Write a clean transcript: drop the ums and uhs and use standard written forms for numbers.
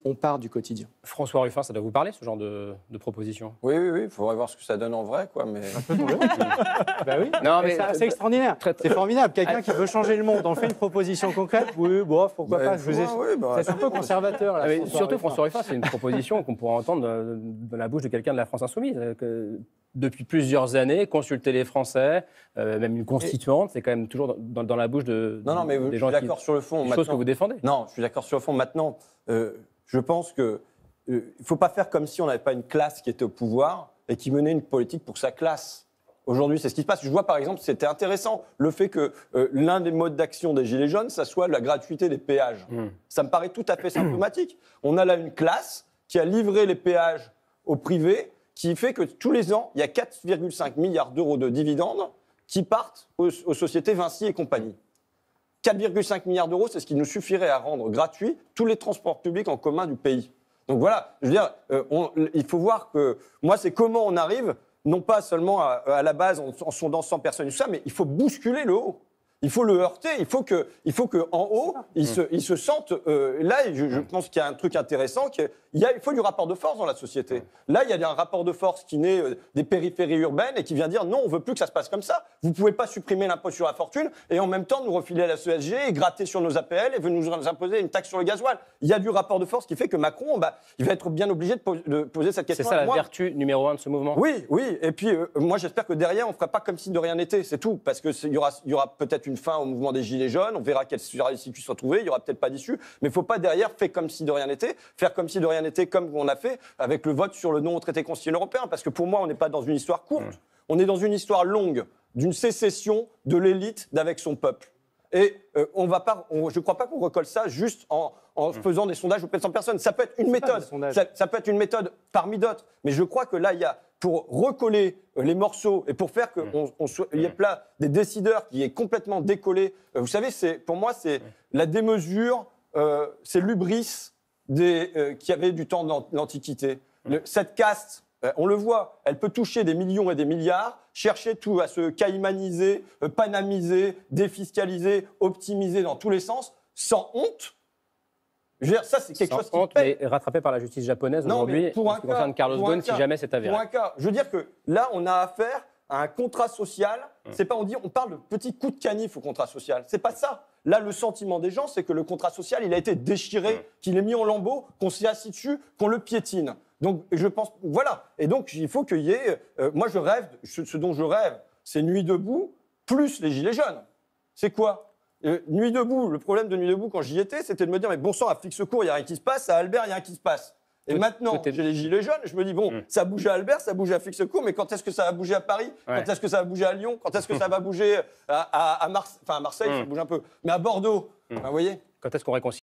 on part du quotidien. François Ruffin, ça doit vous parler, ce genre de proposition? Oui, il faudrait voir ce que ça donne en vrai, quoi. Mais... Bah oui, Non, mais c'est extraordinaire. C'est formidable. Quelqu'un qui veut changer le monde, on fait une proposition concrète. Oui, bon, pourquoi pas. C'est un peu conservateur. Là, surtout, François Ruffin, c'est une proposition qu'on pourrait entendre dans la bouche de quelqu'un de la France Insoumise. Depuis plusieurs années, consulter les Français, même une constituante, c'est quand même toujours dans la bouche des gens je suis d'accord sur le fond. Chose que vous défendez. Non, je suis d'accord sur le fond. Maintenant, je pense qu'il ne faut pas faire comme si on n'avait pas une classe qui était au pouvoir et qui menait une politique pour sa classe. Aujourd'hui, c'est ce qui se passe. Je vois, par exemple, c'était intéressant, le fait que l'un des modes d'action des Gilets jaunes, ça soit la gratuité des péages. Ça me paraît tout à fait symptomatique. On a là une classe qui a livré les péages au privé, qui fait que tous les ans, il y a 4,5 milliards d'euros de dividendes qui partent aux sociétés Vinci et compagnie. 4,5 milliards d'euros, c'est ce qui nous suffirait à rendre gratuits tous les transports publics en commun du pays. Donc voilà, je veux dire, il faut voir que, moi, c'est comment on arrive, non pas seulement à la base en sondant 100 personnes et tout ça, mais il faut bousculer le haut. Il faut le heurter, il faut que en haut, ils se sentent... là, je pense qu'il y a un truc intéressant, il faut du rapport de force dans la société. Là, il y a un rapport de force qui naît des périphéries urbaines et qui vient dire non, on ne veut plus que ça se passe comme ça. Vous ne pouvez pas supprimer l'impôt sur la fortune et en même temps nous refiler la CSG et gratter sur nos APL et nous imposer une taxe sur le gasoil. Il y a du rapport de force qui fait que Macron, il va être bien obligé de poser cette question. C'est ça la vertu numéro 1 de ce mouvement? Oui. Et puis, moi, j'espère que derrière, on ne fera pas comme si de rien n'était. C'est tout. Parce qu'il y aura peut-être une fin au mouvement des Gilets jaunes. On verra quelle issue se trouver. Il n'y aura peut-être pas d'issue. Mais il ne faut pas derrière faire comme si de rien n'était. Faire comme si de rien n'était, comme on a fait avec le vote sur le non au traité constitutionnel européen. Parce que pour moi, on n'est pas dans une histoire courte. On est dans une histoire longue d'une sécession de l'élite d'avec son peuple. Et je ne crois pas qu'on recolle ça juste en faisant des sondages auprès de 100 personnes. Ça peut être une méthode. Ça peut être une méthode parmi d'autres. Mais je crois que là, il y a, pour recoller les morceaux et pour faire qu'il y ait là des décideurs qui est complètement décollé. Vous savez, pour moi, c'est la démesure, c'est l'hubris qui avait du temps de l'Antiquité. Cette caste, on le voit, elle peut toucher des millions et des milliards, chercher tout à se caïmaniser, panamiser, défiscaliser, optimiser dans tous les sens, sans honte. Je veux dire, ça, c'est quelque chose qui est rattrapé par la justice japonaise aujourd'hui, en ce qui concerne Carlos Ghosn, si jamais c'est avéré. Pour un cas, je veux dire que là, on a affaire à un contrat social. C'est pas, on parle de petits coups de canif au contrat social. C'est pas ça. Là, le sentiment des gens, c'est que le contrat social, il a été déchiré, qu'il est mis en lambeaux, qu'on s'est assis dessus, qu'on le piétine. Donc, je pense, voilà. Et donc, il faut qu'il y ait. Moi, je rêve. Ce dont je rêve, c'est Nuit debout plus les Gilets jaunes. C'est quoi? Nuit debout, le problème de Nuit debout quand j'y étais, c'était de me dire mais bon sang, à Flic-Secours, il n'y a rien qui se passe, à Albert, il n'y a rien qui se passe. Et maintenant, j'ai les Gilets jaunes, je me dis bon, ça bouge à Albert, ça bouge à Flic-Secours, mais quand est-ce que ça va bouger à Paris? Quand est-ce que ça va bouger à Lyon? Quand est-ce que ça va bouger à Marseille? Enfin, à Marseille, ça bouge un peu. Mais à Bordeaux, vous voyez? Quand est-ce qu'on réconcilie